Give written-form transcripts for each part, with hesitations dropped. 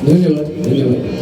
धन्यवाद धन्यवाद.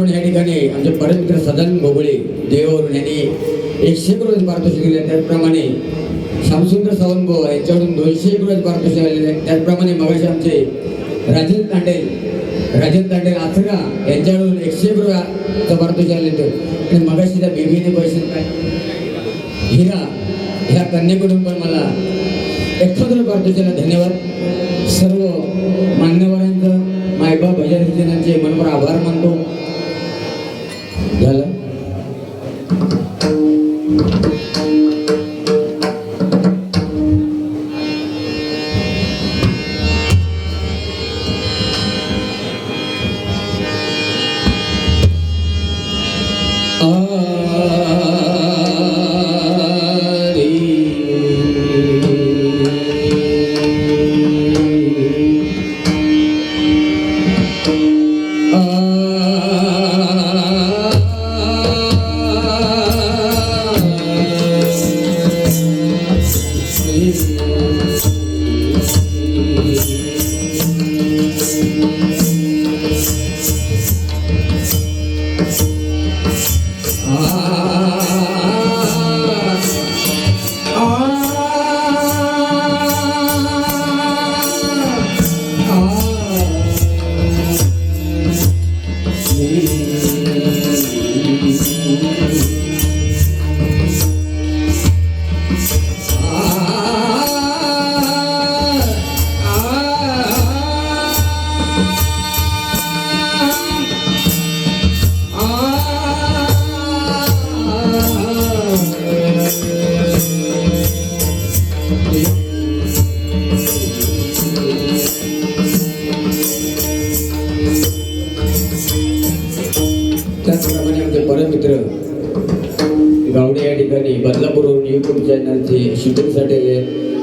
त्याचप्रमाणे या ठिकाणी आमचे परममित्र सदानंद भोगळे देवावरून यांनी 100 रुपये पारितोषिक दिले. त्याचप्रमाणे शामसुंदर सावंतभाऊ यांच्याकडून 200 रुपये पारितोषिक आलेले. त्याचप्रमाणे मगाशी आमचे राजन तांडेल आथरा यांच्याकडून 100 रुपयाचं पारितोषिक आलेले. आणि मगाशी त्या बेबीने पैसे काय हिरा ह्या कन्येकडून पण मला 100 रुपये पारितोषिकाला धन्यवाद. सर्व मान्यवरांचं मायबाप भजनांचे मनभर आभार मानतो. झालं परममित्र गावडे या ठिकाणी बदलापूरवरून यूट्यूब चॅनलचे शूटिंगसाठी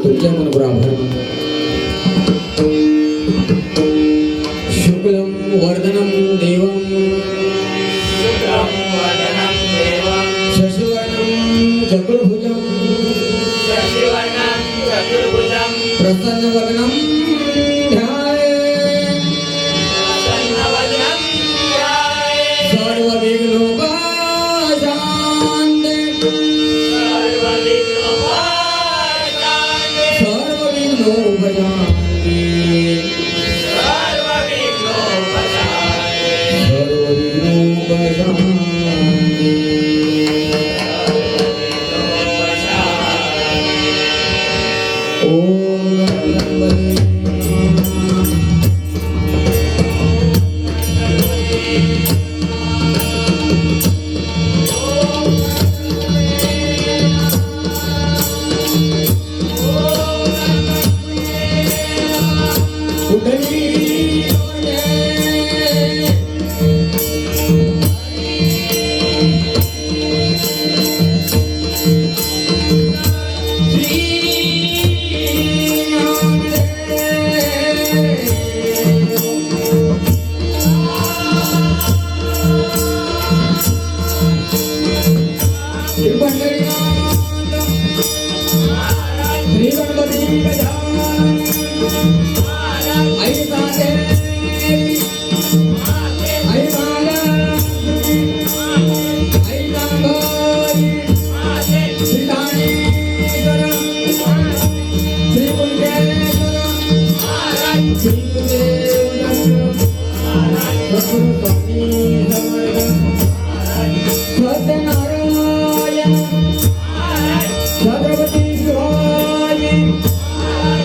तुमच्या मनभर आभार मानतो. शुक्लम वर्धनम देवम शशिवर्णम चतुर्भुजम प्रसन्नवदनम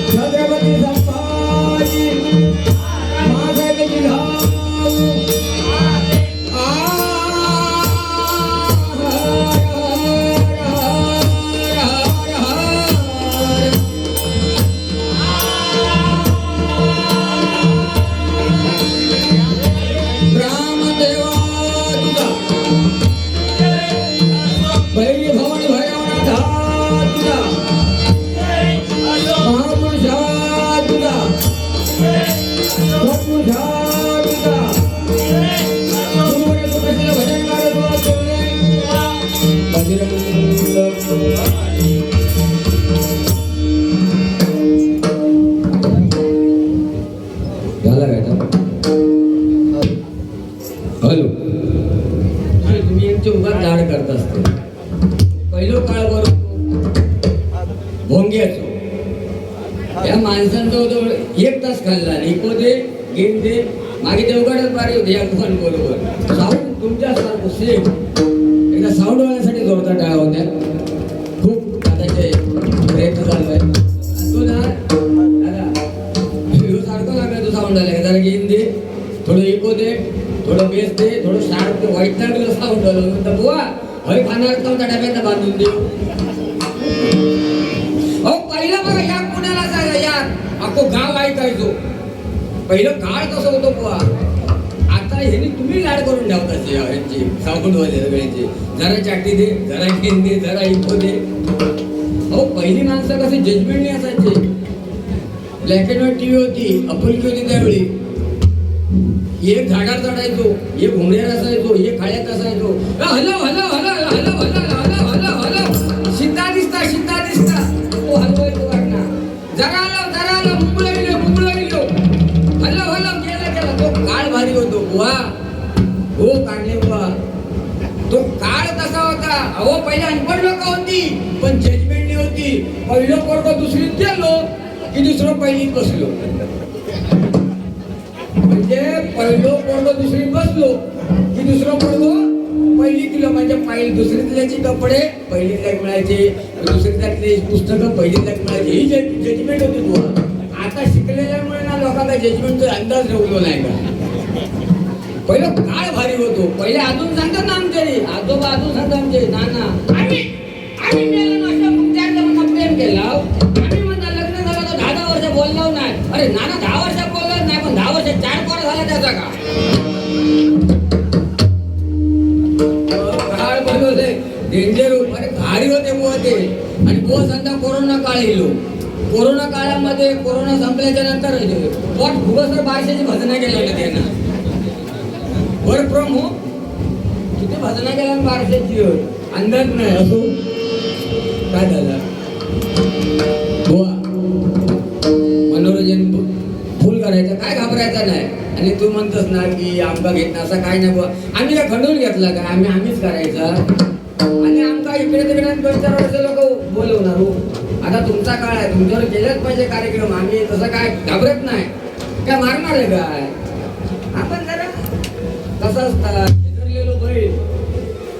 छत्रपती भोंग्याचो या माणसांचा होतो 1 तास खाल्ला इकोदे गेंदे मागे देवगडात बारी होते या फोन बरोबर साऊंड तुमच्यासारखं सेम एकदा साऊंड वाल्यासाठी जोरदार टाळ्या होत्या खूप त्याचे प्रयत्न चालू आहे तो ना दादा सारखं लागला तो साऊंड आला जरा गेम दे थोडं इको दे थोडं बेस दे थोडं शार्प दे वाईट लागलं साऊंड आलं म्हणतं बुवा हय खाणार नव्हता डब्यात बांधून देऊ अहो पहिलं बघा या पुण्याला जायला यार अख्खो गाव ऐकायचो पहिलं काळ कसं होतं बुवा आता ह्यांनी तुम्ही लाड करून ठेवतात यांची साऊंड वाले सगळ्यांची जरा चाटी दे जरा गेम दे जरा इको दे अहो पहिली माणसं कसे जजमेंटने असायचे ब्लॅक अँड व्हाईट टीव्ही होती अपुलकी होती त्यावेळी एक झाडावर चढायचो एक घोंगड्यावर असायचो एक खाळ्यात असायचो हलव हलव हलव हलव हलव हलव हलव हलव शिंदा दिसता तो हलवायचो वाटना जरा आला मुंबईला गेलो हलव हलव केला तो काळ भारी होतो बुवा हो काढले बुवा तो काळ तसा होता अहो पहिले अनपढ लोक होती पण जजमेंटली होती पहिलं पोरग दुसरीत गेलो की दुसरं पहिलीत बसलो म्हणजे पहिलं पोरग दुसरीत बसलो की दुसरं पोरग पहिली किलो म्हणजे पहिली दुसरीतल्याची कपडे पहिलीतल्या मिळायचे दुसरीतले पुस्तकं पहिलीतल्या मिळायचे ही जजमेंट होती बुवा आता शिकलेल्यामुळे ना लोकांना जजमेंटचा अंदाज ठेवतो नाही का पहिलं काळ भारी होतो पहिले अजून सांगतात ना आमचे आजोबा अजून सांगतात आमचे नाना आम्ही मेलो नसता तुमच्या प्रेम केला आम्ही म्हणता लग्न झालं तर 10 वर्ष बोललो नाही अरे नाना 10 वर्ष बोललो नाही पण 10 वर्ष 4 पोरं झाला त्याचा का काळ बघले डेंजर अरे भारी होते बुवा ते आणि बुवा सांगता कोरोना काळ येलो कोरोना काळामध्ये कोरोना संपल्याच्या नंतर पोट भुगसर बारशाची भजना केली त्यांना वर्क फ्रॉम होम किती भजना केला बारशाची अंदाज नाही असो काय झालं बुवा मनोरंजन फुल करायचं काय घाबरायचं नाही आणि तू म्हणतोस ना की आमका घेत असं काय नाही बुवा आम्ही काय खंडून घेतला का आम्हीच करायचा आणि आमका इकडे तिकडे 2-4 वर्ष लोक बोलवणार हो आता तुमचा काळ आहे तुमच्यावर केलंच पाहिजे कार्यक्रम आम्ही तसं काय घाबरत नाही काय मारणार आहे काय आपण जरा कसं असतात शेजारलेलो बैल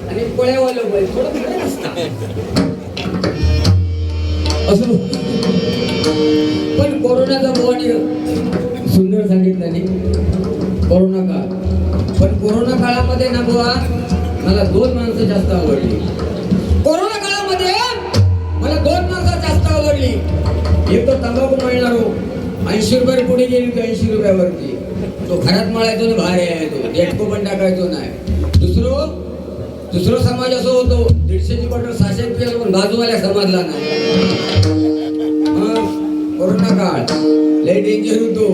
आणि कोळ्यावालो बैल थोडं फरक असतात असं पण कोरोनाचा बुवाने सुंदर सांगितलं नाही कोरोना काळ पण कोरोना काळामध्ये ना बुवा मला 2 माणसं जास्त आवडली कोरोना काळामध्ये मला 2 माणसं जास्त आवडली एक तर तंबाखू मळणारो 80 रुपये पुढे गेली 80 रुपयावरती तो घरात मळायचो ना बाहेर यायचो डेटको पण टाकायचो नाही दुसरं समाज असं होतो 150ची बॉटल 600 रुपयाला पण बाजूवाल्या समाजला नाही कोरोना काळ लय डेंजर होतो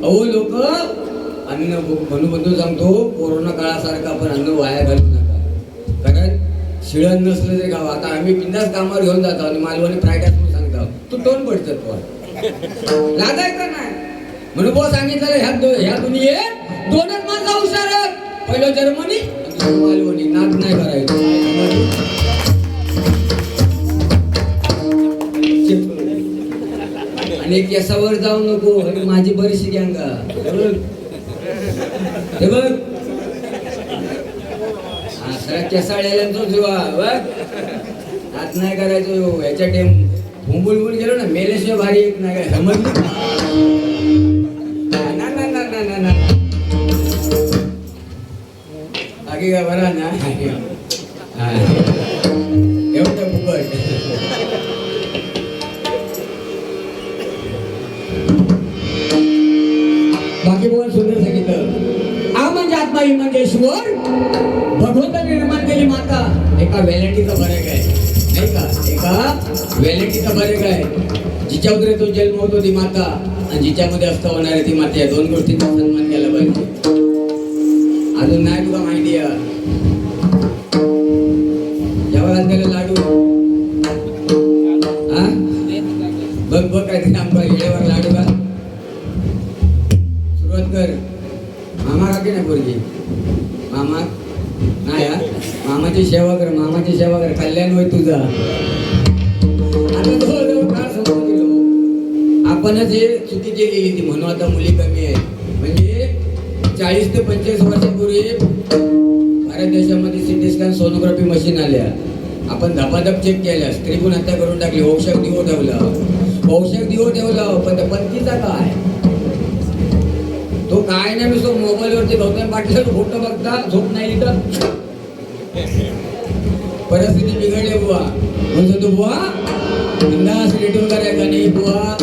अहो लोक अन्न म्हणून सांगतो कोरोना काळासारखा पण अन्न वाया घालू नका कारण शिळण नसलं तरी गाव आता आम्ही बिंदास कामावर घेऊन जातो आणि मालवणी फ्रायडॅस म्हणून सांगतो तू टोन पडतो लागायचं नाही म्हणून बुवा सांगितलं ह्या दुनियेत 2च माणसं हुशार आहेत पहिलं जर्मनी मालवणी नाद नाही करायचं आणि केसावर जाऊ नको माझी बरीचशी गँगा हे बघ हा सगळ्या केसाळ्याला जीवा हात नाही करायचो ह्याच्या टेम भुंबुलबुल गेलो ना मेल्याशिवाय भारी एक नाही काय समजलं ना आगे का बरा ना एवढं फुकट बाकी बोल सुंदर सांगितलं आ म्हणजे आत्मा ही म्हणजे ईश्वर भगवंत निर्माण केली माता एका व्हॅलिटीचा फरक आहे नाही का एका व्हॅलिटीचा फरक आहे जिच्यामध्ये तो जन्म होतो ती माता आणि जिच्यामध्ये असता होणार आहे ती माता या 2 गोष्टींचा सन्मान केला पाहिजे अजून नाही तुला माहिती आहे जेव्हा त्याला लाडू हा बघ काय ते आमचा येळेवर लाडू का सुरुवात कर मामा का की नाही पोरगी मामा नाही मामाची सेवा कर कल्याण होय तुझा आता आपणच हे चुकी केलेली ती म्हणून आता मुली कमी आहेत. म्हणजे 40 ते 45 वर्षापूर्वी भारत देशामध्ये सिटी स्कॅन सोनोग्राफी मशीन आल्या. आपण धपाधप चेक केल्या, स्त्री गुण हत्या करून टाकली, औषध दिवो ठेवलं, पण त्या पत्नीचा काय? तो काय नाही, नुसतं मोबाईलवरती गौतम पाटलाचा फोटो बघता झोप नाही इथं. परिस्थिती बिघडली बुवा. म्हणतो तू बुवा बिंदास रिटर्न करायचा नाही बुवा,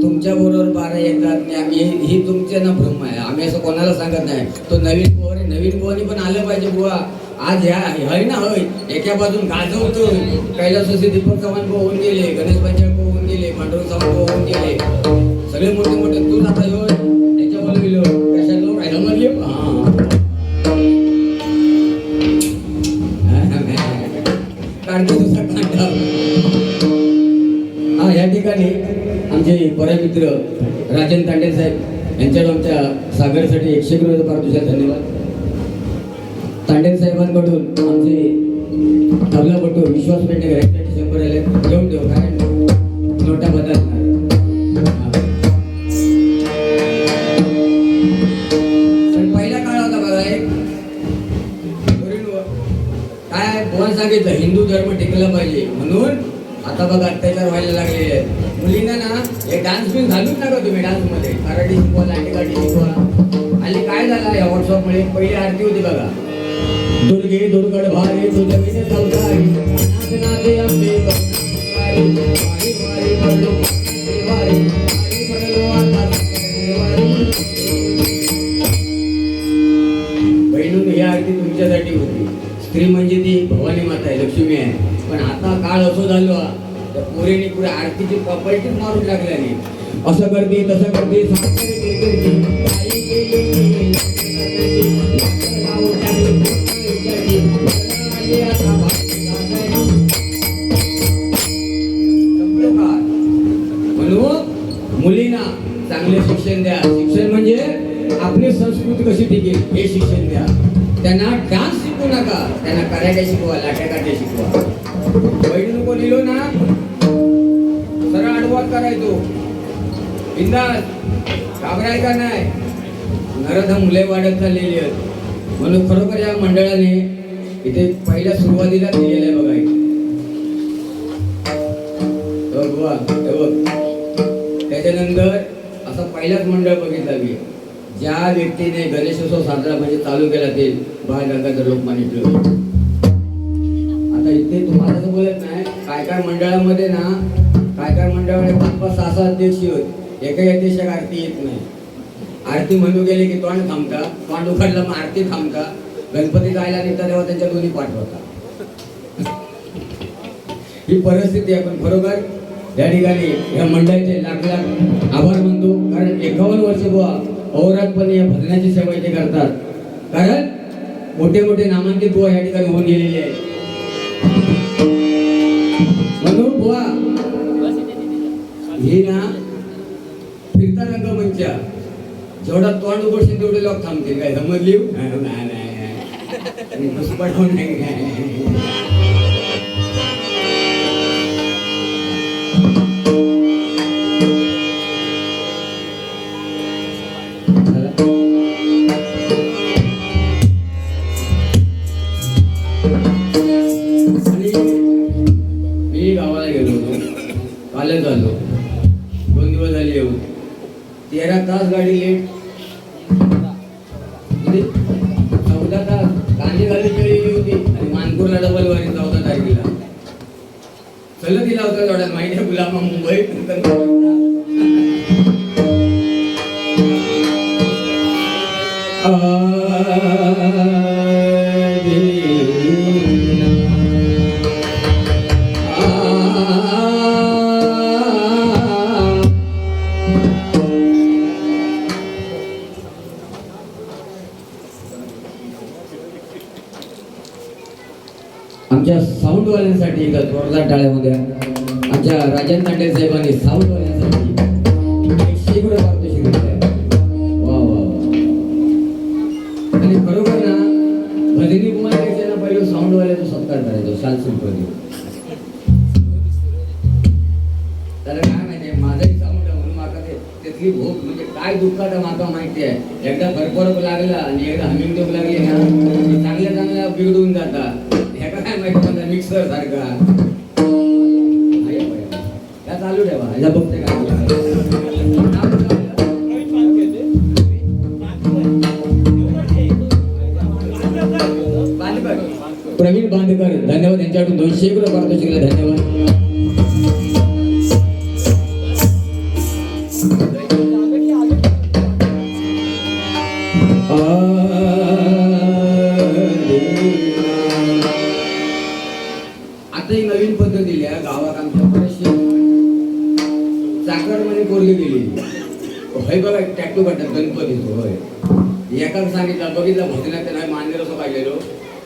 तुमच्या बरोबर 12 येतात नाही. आम्ही ही तुमचे ना भ्रम आहे, आम्ही असं कोणाला सांगत नाही. तो नवीन पोवानी पण आलं पाहिजे बुवा. आज ह्या हय ना हय एका बाजून गाजवतो. कैलासवासी दीपक चव्हाण होऊन गेले, गणेश पंचायत होऊन गेले, पांडुरंग चव्हाण होऊन गेले, सगळे मोठे मोठे. तू आता ह्यो त्याच्यावर गेलो कशा लोक राहिला म्हणले काढतो दुसरा काढता. हा या ठिकाणी आमचे परमित्र राजन तांडे साहेब यांच्याकडून आमच्या सागरसाठी 100 रुपये पारितोषिक. धन्यवाद. तांडे साहेबांकडून आमचे तबलापटू विश्वास पेंडेकर यांच्यासाठी 100 आले. घेऊन ठेव काय नोटा बदलणार. पण पहिला काळ होता बघा एक काय कोण सांगितलं हिंदू धर्म टिकला पाहिजे म्हणून. आता बघा अत्याचार व्हायला लागलेले आहेत मुलींना ना. हे डान्स बिन्स घालूच नका तुम्ही. डान्समध्ये कराटे शिकवा, लांडीकाठी शिकवा. आणि काय झालं या व्हॉट्सअपमुळे पहिली आरती होती बघा. दुर्गे दुर्गड भारी तुझ्या विने चौधारी नाच नाचे अंबे वारी वारी वारी पडलो वारी वारी पडलो आता वारी. बहिणून ही आरती तुमच्यासाठी होती. स्त्री म्हणजे ती भवानी माता आहे, लक्ष्मी आहे. पण आता काळ असं झालो त्या पोरीने पुढे आरतीची पलटीच मारून टाकल्याने. असं करते तसं करते म्हणून मुलींना चांगले शिक्षण द्या. शिक्षण म्हणजे आपली संस्कृती कशी टिकेल हे शिक्षण द्या. त्यांना डान्स शिकवू नका, त्यांना कराटे शिकवा, लाट्याकाटे शिकवा. बहिणी नको लिहिलो ना सरळ आडवाद करायचो बिंदास, घाबरायचा नाही. नरधम मुले वाढत चाललेली आहेत. म्हणून खरोखर या मंडळाने इथे पहिल्या सुरुवातीला केलेलं आहे बघा. त्याच्यानंतर असं पहिलाच मंडळ बघितला मी ज्या व्यक्तीने गणेशोत्सव साजरा म्हणजे चालू केला ते बाळ गंगाधर लोकमान्य टिळक. आता इथे तुम्हाला असं बोलत नाही. काय काय मंडळामध्ये ना काय मंडळामध्ये 5-5, 6-6 अध्यक्ष होत. एका अध्यक्षाक आरती येत नाही. आरती म्हणू गेले की तोंड थांबता, तोंड उघडलं मग आरती थांबता. गणपती जायला निघता तेव्हा त्यांच्या दोन्ही पाठवता. ही परिस्थिती आहे. पण खरोखर या ठिकाणी या मंडळाचे लाख लाख आभार मानतो. कारण 51 वर्ष बुवा अहोरात्रपणे या भजनाची सेवा इथे करतात. कारण मोठे मोठे नामांकित बुवा या ठिकाणी होऊन गेलेले आहेत. म्हणून बुवा हे ना फिरता रंगमंच जेवढा तोंड उघडशील तेवढे लोक थांबतील. काय समजली? नाही पुष्पट होऊन नाही काय. मी गावाला गेलो होतो, कालच आलो. 2 दिवस झाले येऊन. 13 तास गाडी लेट. 14 तास गांधी घाली गेलेली होती आणि मानपूरला डबल वारी 14 तारखेला. चल दिला होता थोड्या माहिती गुलामा मुंबई. आमच्या साऊंडवाल्यांसाठी एकदा जोरदार टाळ्यामध्ये आमच्या राजन तांडे साहेबांनी साऊंडवाल्यांसाठी 100 रुपये पारितोषिक दिले. वा वा. आणि खरोखर ना भजनी कुमार ना पहिलं साऊंडवाल्याचा सत्कार करायचो शाल संप्रती. त्याला काय माहिती माझाही साऊंड म्हणून माका कसली भूक म्हणजे काय दुःखाचा माका माहिती आहे. एकदा भरपूर लागला आणि एकदा हमिंग टोक लागली ना की चांगल्या चांगल्या बिघडून जातात. ह्याका काय माहिती म्हणतात मिक्सर सारखा त्या चालू ठेवा ह्याला बघते काय प्रवीण बांदेकर धन्यवाद. यांच्याकडून 200 रुपये पारितोषिक धन्यवाद. आता ही नवीन पद्धत दिली आहे गावात आमच्या बरेचसे चाकरमध्ये पोरगी गेली होय बघा टॅटू काढतात गणपतीचं होय. एकाच सांगितलं बघितलं भजनात त्यांना मानेर असं पाहिलेलो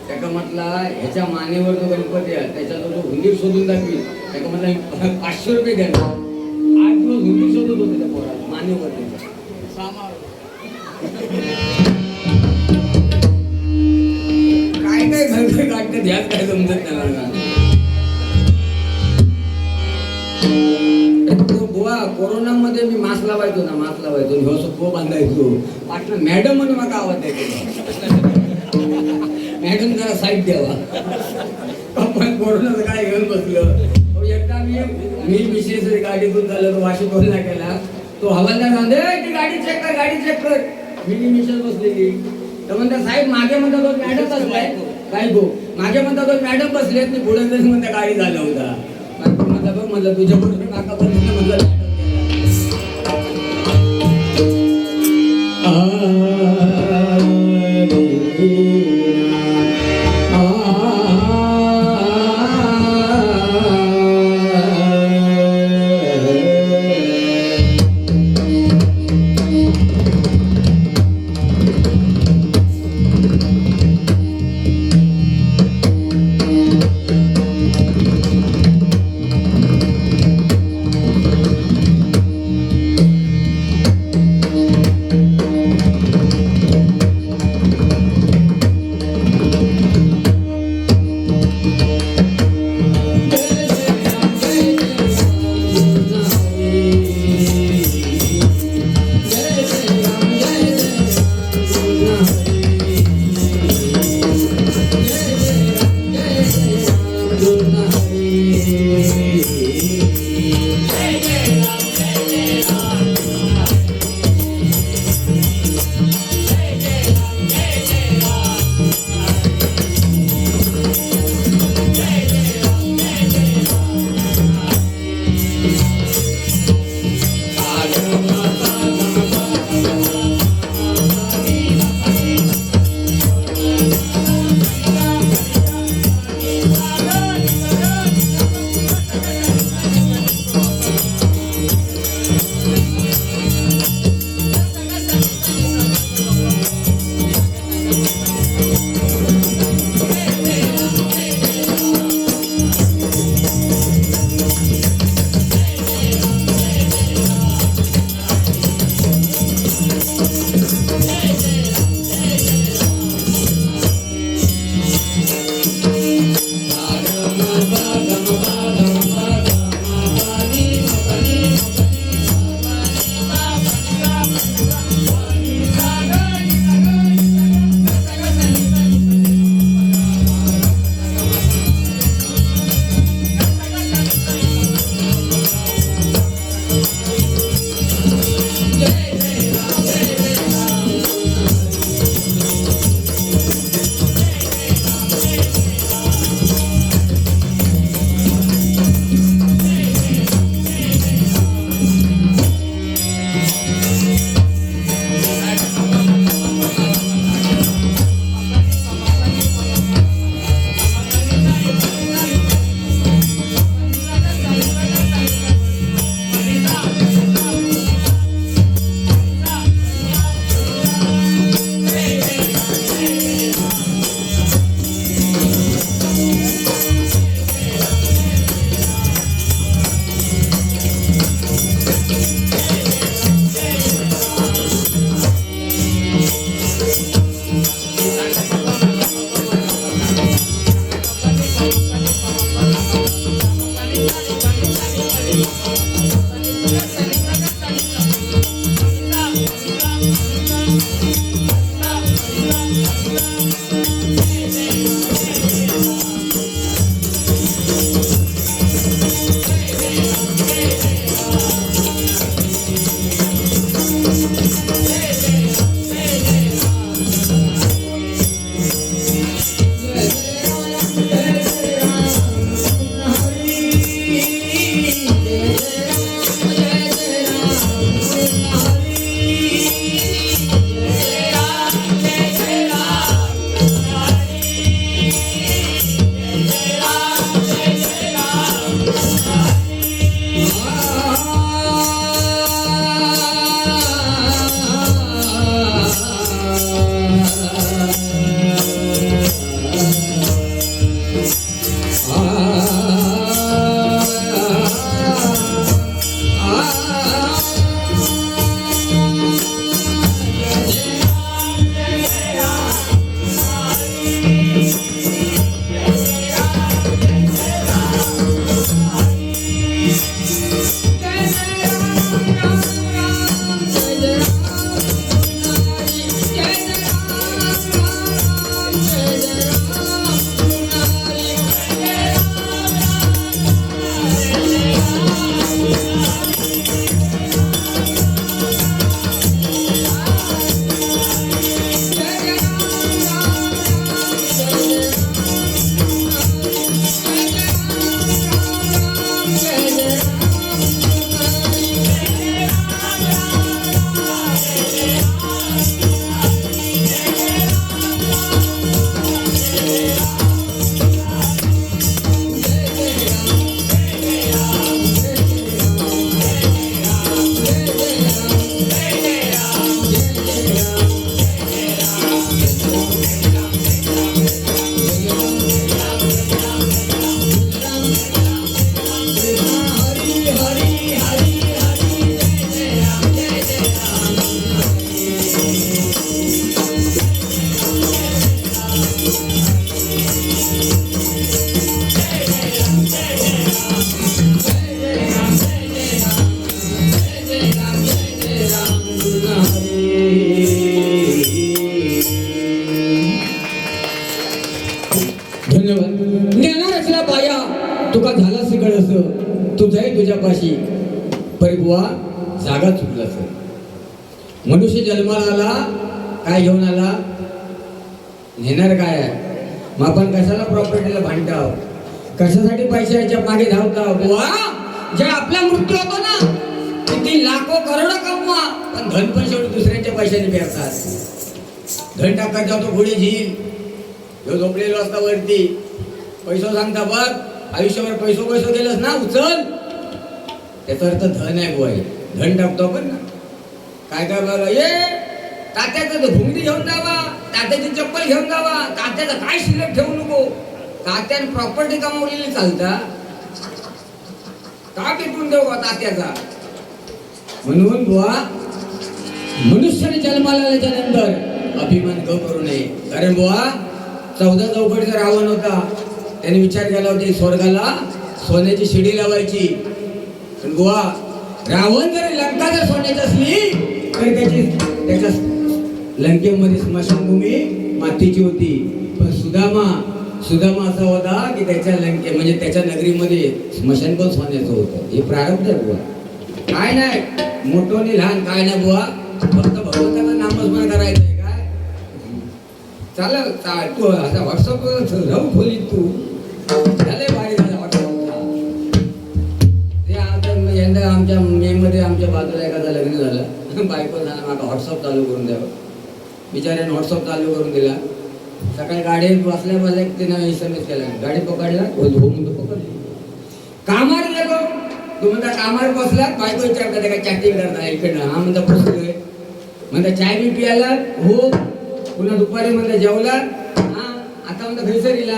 त्याका म्हटला ह्याच्या मानेवर जो गणपती आहे त्याचा जो हुंदीर शोधून दाखवी त्याका म्हटलं 500 रुपये द्या. 8 दिवस हुंदीर शोधत होते त्या पोरात मानेवर काय काय घरघर काढतात ह्यात काय समजत नाही. बुवा कोरोनामध्ये मी मास्क लावायचो ह्यो असं बांधायचो वाटलं मॅडम म्हणून मला आवाज द्यायचो मॅडम जरा साईड द्यावा. आपण कोरोनाचं काय घेऊन बसलो. एकदा मी विशेष गाडीतून झालो तो वाशी बोलला केला तो हवालदार सांगते ती गाडी चेक कर मी मिशेस बसलेली तर म्हणता साहेब मागे म्हणता तो मॅडम बसलाय काय गो मागे म्हणता तो मॅडम बसलेत मी पुढे तरी म्हणता गाडी झाला होता. म्हणलं तुझ्या बरोबर काका पण म्हणलं तुझ्यापाशी परी बुवा जागा चुकला सर. मनुष्य जन्माला आला काय घेऊन आला, नेणार काय आहे. मग आपण कशाला प्रॉपर्टीला भांडताव, कशासाठी पैशाच्या मागे धावताव. बुवा जे आपला मृत्यू होतो ना, किती लाखो करोडो कमवा, पण धन पण शेवटी दुसऱ्यांच्या पैशाने पेरतात. धन टाकायचा होतो घोडी झील, ह्यो झोपलेलो असता वरती, पैसो सांगता बघ आयुष्यावर पैसो गेलस ना उचल. त्याचा अर्थ धन आहे बुवा. धन टाकतो आपण ना, काय काय बघा ये तात्याचं भुंगडी घेऊन जावा, तात्याची चप्पल घेऊन जावा, तात्याचं काय शिल्लक ठेवू नको. तात्याने प्रॉपर्टी कमावलेली चालता का पेटून देऊ तात्याचा. म्हणून बुवा मनुष्याने जन्माला आल्याच्या नंतर अभिमान करू नये. कारण बुवा 14 चौकटीचा रावण होता, त्याने विचार केला होता स्वर्गाला सोन्याची शिडी लावायची. पण बुवा रावण जर लंका जर सोन्याची असली तर त्याच्या लंकेमध्ये स्मशानभूमी मातीची होती. पण सुदामा असा होता की त्याच्या म्हणजे त्याच्या नगरीमध्ये स्मशान पण सोन्याचं होतं. हे प्रारब्ध आहे बुवा. काय नाही मोठोनी लहान काय नाही बुवा, फक्त भगवंताचं नामस्मरण करायचंय. काय चालेल तू आता व्हॉट्सअप राहू खोलीत तू झाले भारी झाला व्हॉट्सअपला. ते आता यंदा आमच्या मे मध्ये आमच्या बाजूला एखादा लग्न झालं, बायको झाला माका व्हॉट्सअप चालू करून द्यावं. बिचाऱ्याने व्हॉट्सअप चालू करून दिला. सकाळी गाडीत बसल्या तिनं SMS केला, गाडी पकडला हो म्हणतो पकडली. कामार गेलो तू म्हणता कामार बसला, बायको विचारता काय चॅटिंग करता इकडनं. हा म्हणता बसलोय. म्हणता चाय बी पियाला हो, पुन्हा दुपारी म्हणता जेवला. हा आता म्हणता घैसर गेला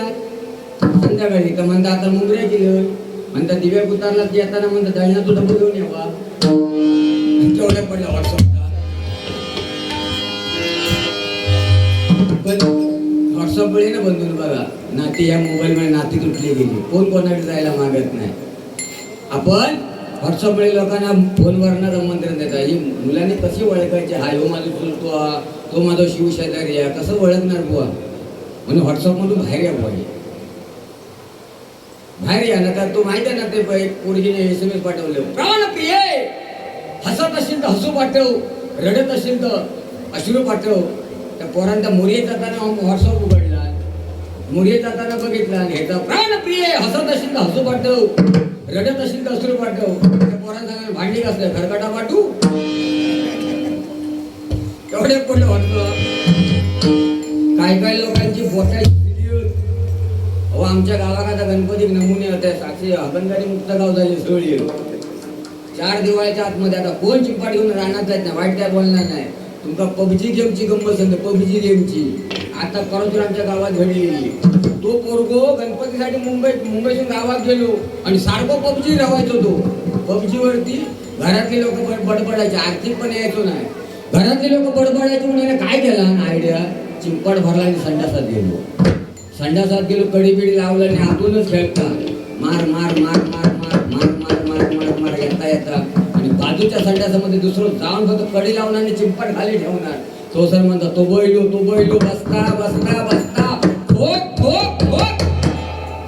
संध्याकाळी तर म्हणता आता मुंबऱ्या केलं. म्हणता दिव्या उतारला की येताना म्हणता दळणा तू डबल घेऊन यावा. तेवढ्या पडला व्हॉट्सअपला. पण व्हॉट्सअप मुळे ना बंधून बघा नाती या मोबाईलमुळे नाती तुटली गेली. कोण कोणाकडे जायला मागत नाही. आपण व्हॉट्सअपमुळे लोकांना फोनवरनं आमंत्रण देतात. ही मुलांनी कशी ओळखायची, हा ह्यो माझा चुलतो, तो माझा शिवशेजारी आहे, कसं ओळखणार बुवा. म्हणून व्हॉट्सअपमधून बाहेर या बुवा, बाहेर या. ना तर तो माहिती आहे ना ते पोरगीने SMS पाठवलं, प्राणप्रिय हसत असेल तर हसू पाठव, रडत असेल तर अश्रू पाठव. त्या पोरांचा मोर्ये जाताना व्हॉट्सअप उघडला, मोर्ये जाताना बघितला आणि ह्याचा प्राणप्रिय हसत असेल तर हसू पाठव, रडत असेल तर अश्रू पाठव. त्या पोरांचा भांडी कसलं खरकटा पाठवू. एवढे पडलं व्हॉट्सअप. काय लोकांची बोटाची व्हिडिओ. अहो आमच्या गावात आता गणपती नमुने होते. साक्षी हगनदारी मुक्त गाव झाले सगळी. 4 दिवाळीच्या आतमध्ये आता कोण चिंपाट घेऊन राहणार जात नाही. वाईट काय बोलणार नाही. तुमका पबजी गेमची गंमत सांगते, पबजी गेमची आता परंतु आमच्या गावात घडलेली. तो पोरगो गणपतीसाठी मुंबईतून गावात गेलो आणि सारखं पबजी राहायचो. तो पबजीवरती घरातले लोक बडबडायचे, आर्थिक पण यायचो नाही. घरातले लोक बडबडायचे म्हणून काय केला आयडिया, चिंपाट भरला आणि संडासात गेलो. कडी बिडी लावलं आणि आतूनच खेळता मार मार मार मार मार मार मार मार मार मार येता आणि बाजूच्या संडासामध्ये दुसरं जाऊन फक्त कडी लावून आणि चिंपाट खाली ठेवणार. तो सर म्हणता तो बैलो बसता बसता बसता ठोक ठोक ठोक.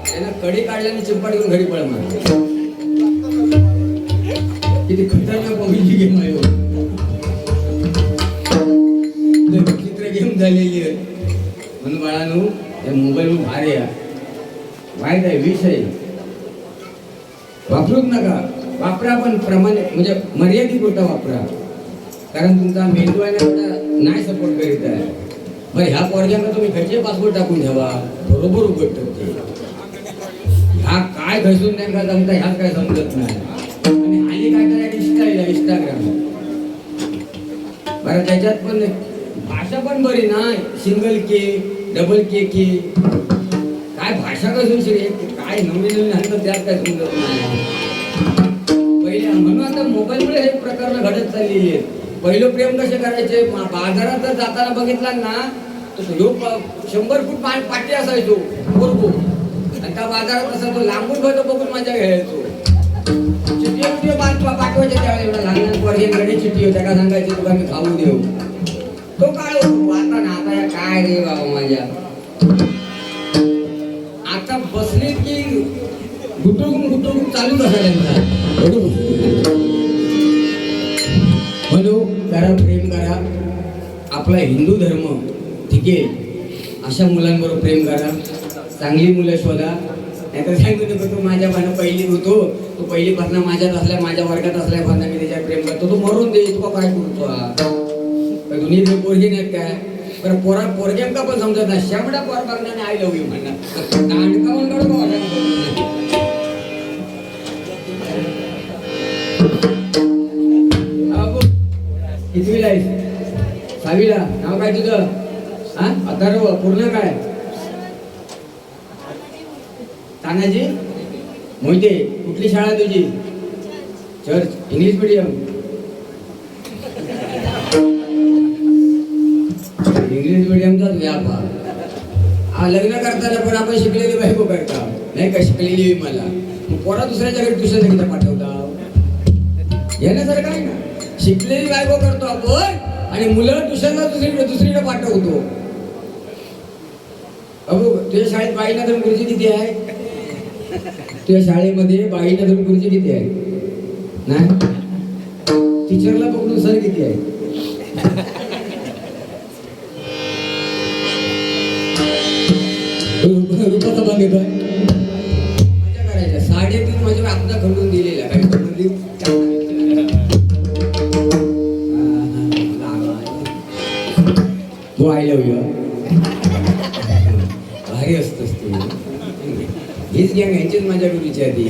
त्यानं कडी काढली आणि चिंपाट घेऊन घरी पळ मार. किती खतरनाक पबजी गेम आहे. विचित्र गेम झालेली आहे. म्हणून बाळांनो या मोबाईल भारी आहे, वाईट आहे, विष आहे. वापरूच नका. वापरा पण प्रमाणे म्हणजे मर्यादित वापरा. कारण तुमचा मेंदू आहे ना नाही सपोर्ट करीत आहे. बरं ह्या पोरग्यांना तुम्ही खर्चे पासपोर्ट टाकून ठेवा, बरोबर उघडतात ते. ह्या काय घसून त्यांना जमता ह्याच काय समजत नाही. आणि हल्ली काय करायला इंस्टाग्राम. बरं त्याच्यात पण भाषा पण बरी नाही. सिंगल के डबल के काय भाषा कसून काय नवीन नवीन त्यात काय समजत नाही. पहिले म्हणून आता मोबाईलमुळे हे प्रकार घडत चाललेली आहेत. पहिलं प्रेम कसे करायचे, बाजारात जर जाताना बघितला ना तर 100 फूट पाठी असायचो पोरगो आणि त्या बाजारात असा तो लांबून बघून मजा घ्यायचो. चिठ्ठी पाठवायचे त्यावेळेला एवढा लहान पोरगेकडे चिठ्ठी होत्या का सांगायचे तुला मी खाऊ देऊ. तो काय होतो आता ना आता काय रे बाबा माझ्या. आता बसले की गुटुकून चालूच असा त्यांचा. म्हणून करा, प्रेम करा, आपला हिंदू धर्म टिकेल अशा मुलांबरोबर प्रेम करा, चांगली मुलं शोधा. नाहीतर सांगतो नको तू माझ्या पानं पहिलीत होतो, तो पहिलीपासून माझ्यात असल्या, माझ्या वर्गात असल्यापासून मी त्याच्यावर प्रेम करतो, तो मरून दे, तू काय करतो दोन्ही पोरगी नाहीत काय. बरं पोरग्यांका पण समजत नाही, शेवटा पोर बघण्याने आय लव्ह यू म्हणणार नाटका म्हणून कितवीला आहेस? 6वीला. नाव काय तुझं? हा अथर्व. पूर्ण काय? तानाजी मोहिते. कुठली शाळा तुझी? Church English medium. इंग्लिश मीडियमचाच व्यापार. लग्न करताना पण आपण शिकलेली बायको करता नाही का? शिकलेली मला पोरा दुसऱ्याच्या घरी ट्युशन एकदा पाठवता येण्यासारखं आहे ना. शिकलेली बायको करतो आपण आणि मुलं ट्युशनला दुसरीकडे पाठवतो. अबो तुझ्या शाळेत बाईंना तर गुरुजी किती आहे? तुझ्या शाळेमध्ये बाईंना तर गुरुजी किती आहे? नाही टीचरला पकडून सर किती आहे? रुपाचा भाग येतोय. मजा करायच्या. 3.5 माझ्या आपला खंडून दिलेला काही तू आय लव्ह यू भारी असतोस तू. हीच गँग ह्यांचीच माझ्या गुरुची आधी.